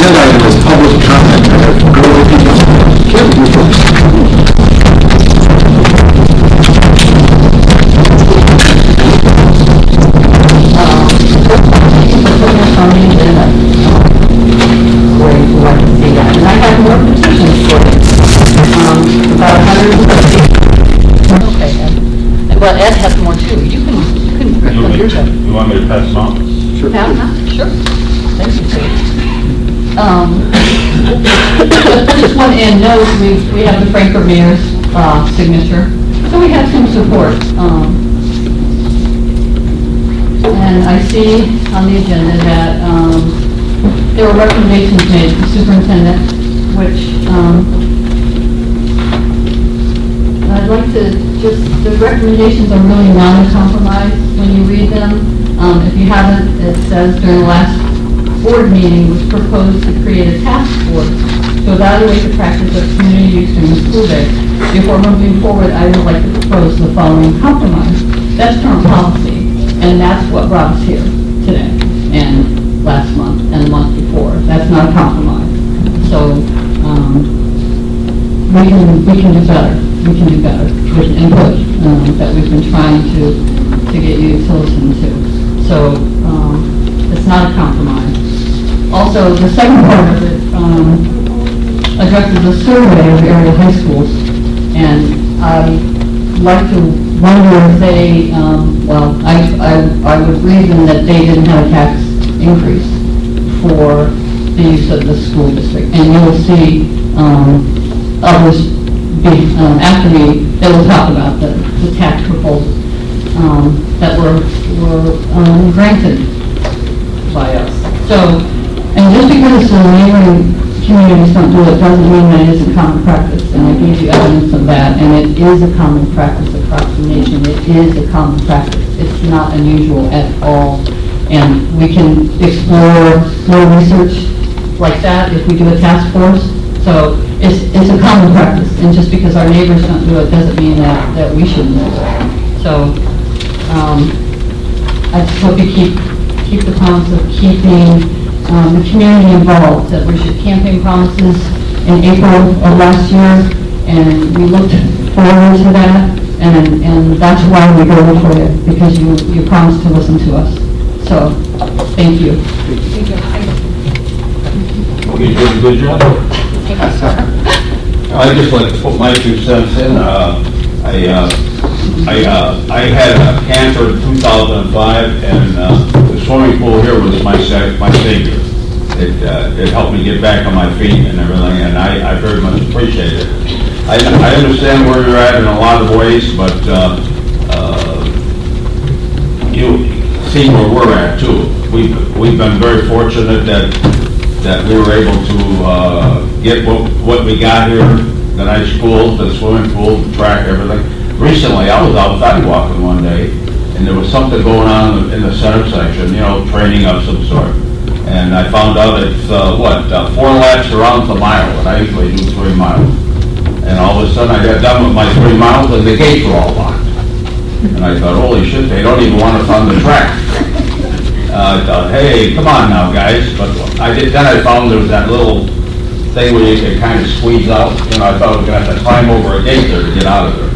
agenda item is public comment. And I have more petitions for it. About 150. Okay, Ed. Well, Ed has more too. You can You want me to pass them out? Sure. pass them out? Sure. Thank you. Just want to end note, we have the Frankfurt Mayor's signature, so we have some support. And I see on the agenda that there were recommendations made to the superintendent, which I'd like to just, the recommendations are really non-compromise when you read them. If you haven't, it says during the last board meeting was proposed to create a task force to evaluate the practice of community use during the school day. Before moving forward, I would like to propose the following compromise. That's current policy, and that's what brought us here today, and last month, and the month before. That's not a compromise. So, we can do better. We can do better with input that we've been trying to get you to listen to. So, it's not a compromise. Also, the second part of it addresses a survey of area high schools, and I'd like to wonder if they, I would reason that they didn't have a tax increase for the use of the school district. And you will see others after me, they will talk about the tax proposals that were granted by us. So, and just because the neighboring communities don't do it doesn't mean that it isn't common practice. And I gave you evidence of that, and it is a common practice across the nation. It is a common practice. It's not unusual at all. And we can explore more research like that if we do a task force. So it's a common practice, and just because our neighbors don't do it doesn't mean that we shouldn't do it. So I just hope you keep the promise of keeping the community involved. That we should campaign promises in April of last year, and we looked forward to that, and that's why we go for it, because you promised to listen to us. So, thank you. You did a good job. I'd just like to put my 2 cents in. I had cancer in 2005, and the swimming pool here was my savior. It helped me get back on my feet and everything, and I very much appreciate it. I understand where you're at in a lot of ways, but you see where we're at too. We've been very fortunate that we were able to get what we got here, the nice pool, the swimming pool, the track, everything. Recently, I was outside walking one day, and there was something going on in the center section, training of some sort. And I found out it's, 4 laps around the mile, and I usually do 3 miles. And all of a sudden, I got done with my 3 miles, and the gates were all locked. And I thought, holy shit, they don't even want us on the track. I thought, hey, come on now, guys. But then I found there was that little thing where you could kind of squeeze out. I thought I was going to have to climb over a gate there to get out of there.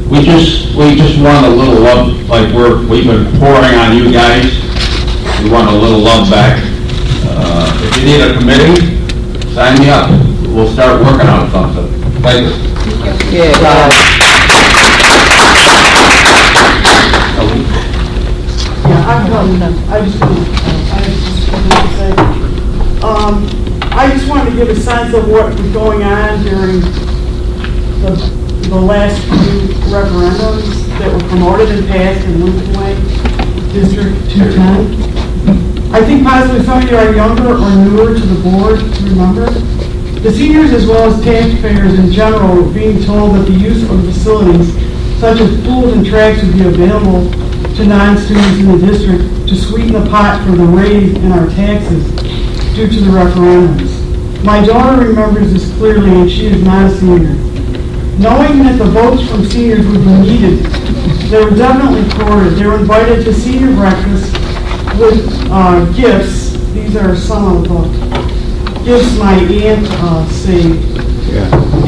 We just want a little love, like we've been pouring on you guys. We want a little love back. If you need a committee, sign me up. We'll start working on something. Thank you. I just wanted to give a sense of what was going on during the last few referendums that were promoted and passed in Lincoln Way, District 210. I think possibly some of you are younger or newer to the board to remember. The seniors, as well as taxpayers in general, were being told that the use of facilities such as pools and tracks would be available to non-students in the district to sweeten the pot for the raise in our taxes due to the referendums. My daughter remembers this clearly, and she is not a senior. Knowing that the votes from seniors would be needed, they were definitely courted. They were invited to senior breakfast with gifts. These are some of the gifts my aunt saved.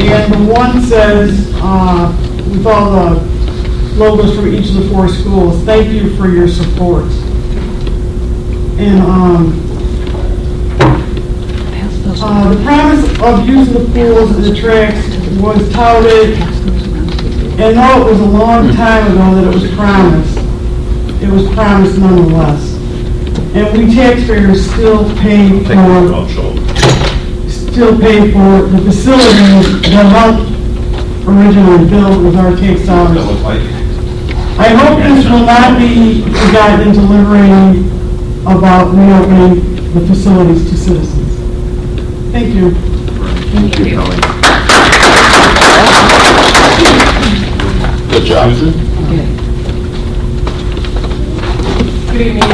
And the one says, with all the logos from each of the 4 schools, thank you for your support. And the promise of using the pools and the tracks was touted, and though it was a long time ago that it was promised nonetheless. And we taxpayers still pay for the facilities that helped originally build with our tax dollars. I hope this will not be forgotten in deliberating about reopening the facilities to citizens. Thank you. Thank you, Kelly. Good job. Good evening.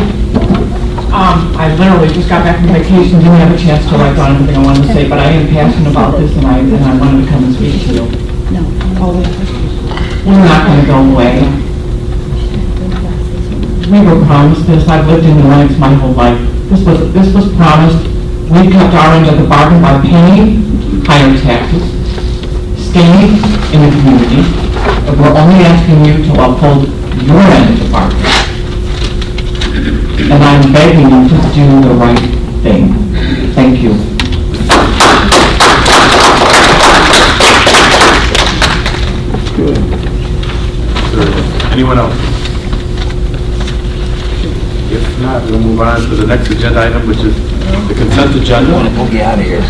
I literally just got back from vacation, didn't have a chance to write down everything I wanted to say, but I am passionate about this and I wanted to come and speak to you. We're not going to go away. We were promised this. I've lived in New Orleans my whole life. This was promised. We kept our end of the bargain by paying higher taxes, staying in the community, and we're only asking you to uphold your end of the bargain. And I'm begging you to do the right thing. Thank you. Good. Anyone else? If not, we'll move on to the next agenda item, which is the consent agenda. We'll get out of here.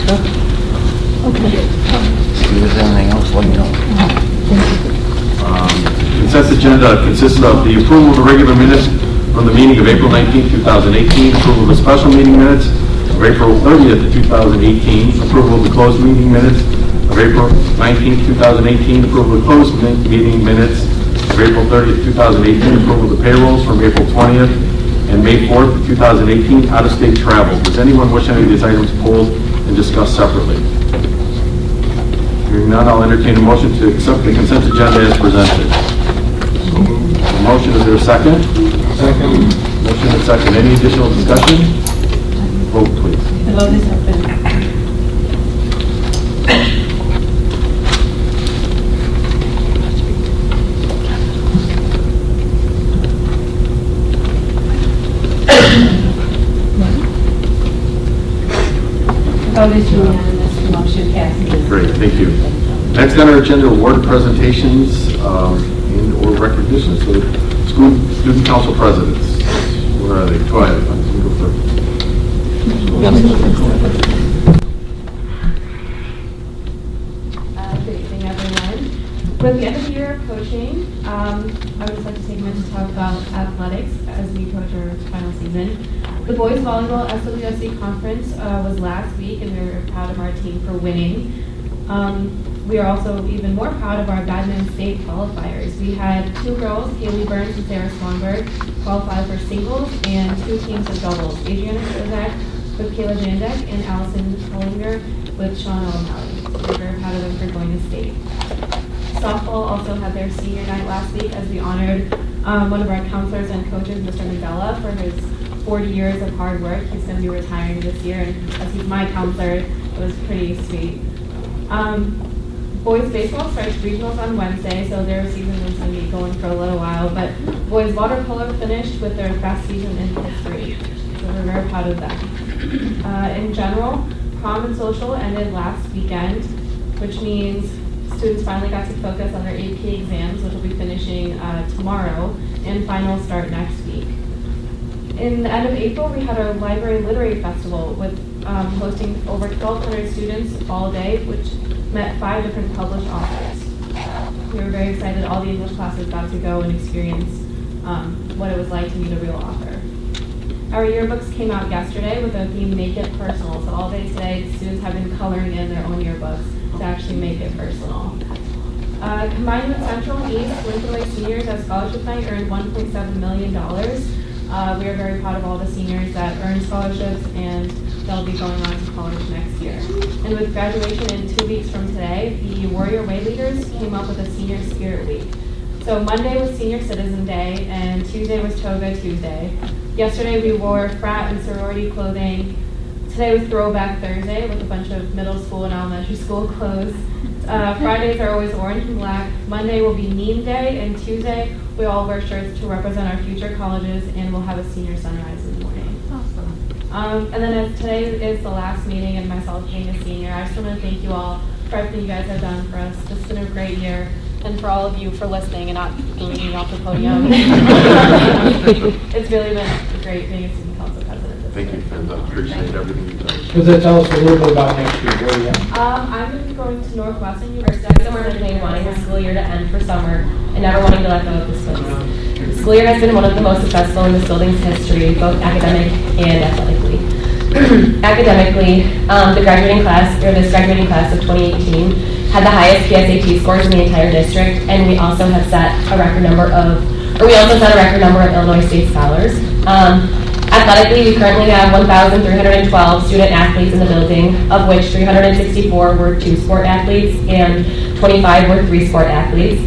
If there's anything else, let me know. Consent agenda consists of the approval of the regular minutes from the meeting of April 19, 2018, approval of the special meeting minutes of April 30th, 2018, approval of the closed meeting minutes of April 19, 2018, approval of the closed meeting minutes of April 30th, 2018, approval of the payrolls from April 20th and May 4th, 2018, out-of-state travel. Does anyone wish any of these items pulled and discussed separately? Hearing none, I'll entertain a motion to accept the consent agenda as presented. A motion, is there a second? Second. Motion and second. Any additional discussion? Vote, please. Hello, this happened. Vote is unanimous, motion passes. Great, thank you. Next on our agenda, award presentations and/or recognitions. So, student council presidents. Where are they? Go ahead. You go first. Good evening, everyone. With the end of the year of coaching, I would just like to take a minute to talk about athletics as we approach our final season. The boys volleyball SWSC conference was last week, and we were proud of our team for winning. We are also even more proud of our badminton state qualifiers. We had 2 girls, Haley Burns and Sarah Swanberg, qualify for singles, and 2 teams of doubles, Adriana Kozak with Kayla Jandek and Allison Hollinger with Sean O'Malley. We're very proud of them for going to state. Softball also had their senior night last week as we honored one of our counselors and coaches, Mr. Mandela, for his 40 years of hard work. He's going to be retiring this year, and as he's my counselor, it was pretty sweet. Boys baseball starts regionals on Wednesday, so their season is going to be going for a little while, but boys water polo finished with their best season in history, so we're very proud of them. In general, prom and social ended last weekend, which means students finally got to focus on their AP exams, which will be finishing tomorrow, and finals start next week. In the end of April, we had our library literary festival with hosting over 1,200 students all day, which met 5 different published authors. We were very excited all the English classes got to go and experience what it was like to meet a real author. Our yearbooks came out yesterday with a theme, Make It Personal. So all day today, students have been coloring in their own yearbooks to actually make it personal. Combined with Central and East, Lincoln Way seniors at Scholarship Night earned $1.7 million. We are very proud of all the seniors that earned scholarships, and they'll be going on to college next year. And with graduation in 2 weeks from today, the Warrior Way leaders came up with a Senior Spirit Week. So Monday was Senior Citizen Day, and Tuesday was Toga Tuesday. Yesterday we wore frat and sorority clothing. Today was Throwback Thursday with a bunch of middle school and elementary school clothes. Fridays are always orange and black. Monday will be meme day, and Tuesday we all wear shirts to represent our future colleges, and we'll have a senior sunrise in the morning. Awesome. And then as today is the last meeting and myself being a senior, I just want to thank you all for everything you guys have done for us. This has been a great year, and for all of you for listening and not believing me off the podium. It's really been great being a student council president. Thank you, and appreciate everything you've done. Does that tell us a little bit about next year? Where are you at? I'm going to Northwestern University. Somewhere between wanting the school year to end for summer and never wanting to let go of this place. The school year has been one of the most successful in this building's history, both academic and athletically. Academically, this graduating class of 2018 had the highest PSAT scores in the entire district, and we also have set a record number of Illinois State scholars. Athletically, we currently have 1,312 student athletes in the building, of which 364 were 2-sport athletes and 25 were 3-sport athletes.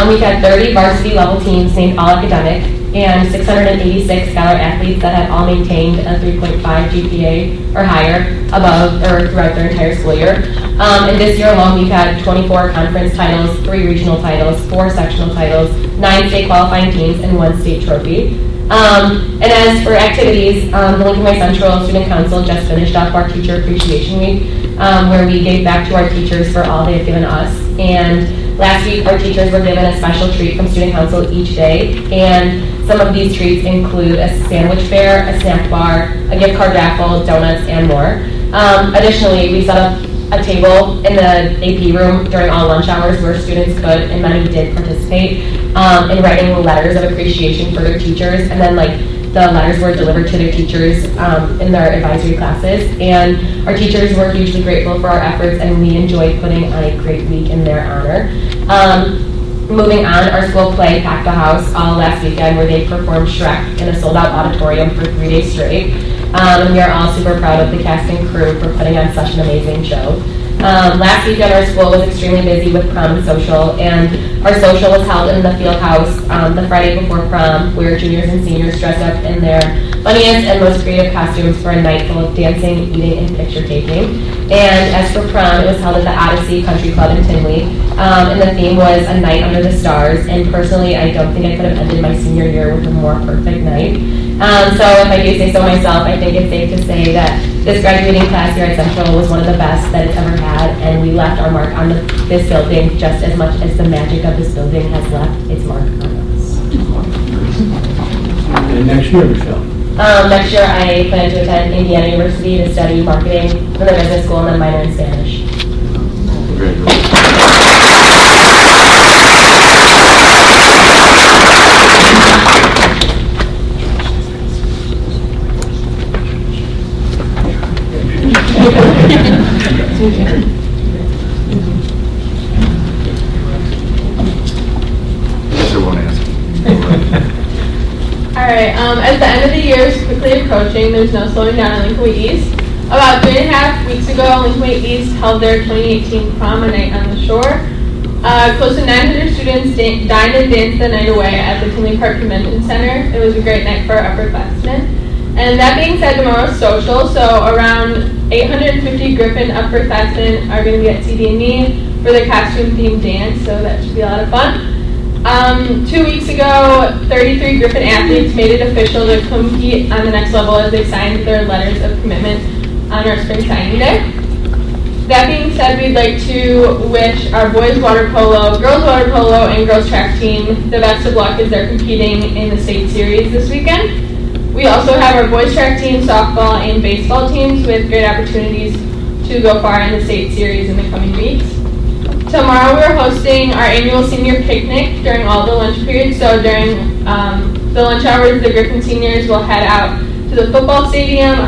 We've had 30 varsity level teams named All Academic and 686 scholar athletes that have all maintained a 3.5 GPA or higher above or throughout their entire school year. And this year alone, we've had 24 conference titles, 3 regional titles, 4 sectional titles, 9 state qualifying teams, and 1 state trophy. And as for activities, the Lincoln Way Central Student Council just finished up our Teacher Appreciation Week, where we gave back to our teachers for all they've given us. And last week, our teachers were given a special treat from Student Council each day, and some of these treats include a sandwich fair, a snack bar, a gift card raffle, donuts, and more. Additionally, we set up a table in the AP room during all lunch hours where students could, and many did participate, in writing letters of appreciation for their teachers, and then the letters were delivered to their teachers in their advisory classes, and our teachers were hugely grateful for our efforts, and we enjoyed putting on a great week in their honor. Moving on, our school play packed the house all last weekend where they performed Shrek in a sold-out auditorium for 3 days straight. And we are all super proud of the cast and crew for putting on such an amazing show. Last weekend, our school was extremely busy with prom and social, and our social was held in the field house the Friday before prom, where juniors and seniors dressed up in their funniest and most creative costumes for a night full of dancing, eating, and picture taking. And as for prom, it was held at the Odyssey Country Club in Tinley, and the theme was A Night Under the Stars, and personally, I don't think I could have ended my senior year with a more perfect night. So if I do say so myself, I think it's safe to say that this graduating class here at Central was one of the best that it's ever had, and we left our mark on this building just as much as the magic of this building has left its mark on us. And next year, Michelle? Next year, I plan to attend Indiana University to study marketing for the business school and then minor in Spanish. Alright, as the end of the year is quickly approaching, there's no slowing down in Lincoln Way East. About 3.5 weeks ago, Lincoln Way East held their 2018 prom a night on the shore. Close to 900 students dined and danced the night away at the Tinley Park Convention Center. It was a great night for our upperclassmen. And that being said, tomorrow's social, so around 850 Griffin upperclassmen are going to be at CD&E for the costume-themed dance, so that should be a lot of fun. 2 weeks ago, 33 Griffin athletes made it official to compete on the next level as they signed their letters of commitment on our spring signing day. That being said, we'd like to wish our boys water polo, girls water polo, and girls track team the best of luck as they're competing in the state series this weekend. We also have our boys track team, softball, and baseball teams with great opportunities to go far in the state series in the coming weeks. Tomorrow we're hosting our annual senior picnic during all the lunch periods. So during the lunch hours, the Griffin seniors will head out to the football stadium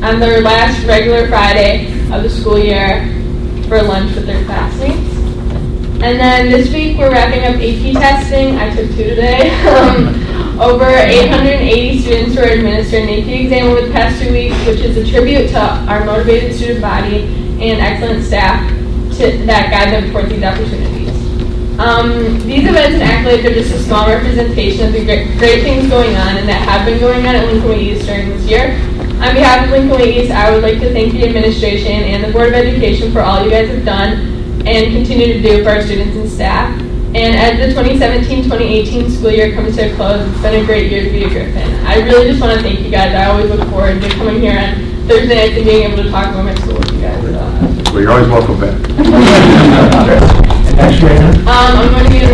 on their last regular Friday of the school year for lunch with their classmates. And then this week we're wrapping up AP testing. I took 2 today. Over 880 students were administered an AP exam over the past 2 weeks, which is a tribute to our motivated student body and excellent staff that guide them towards these opportunities. These events and accolades are just a small representation of the great things going on and that have been going on at Lincoln Way East during this year. On behalf of Lincoln Way East, I would like to thank the administration and the Board of Education for all you guys have done and continue to do for our students and staff. And as the 2017-2018 school year comes to a close, it's been a great year to be a Griffin. I really just want to thank you guys. I always look forward to coming here on Thursday nights and being able to talk about my school with you guys. Well, you're always welcome back. And next year, I'm going to be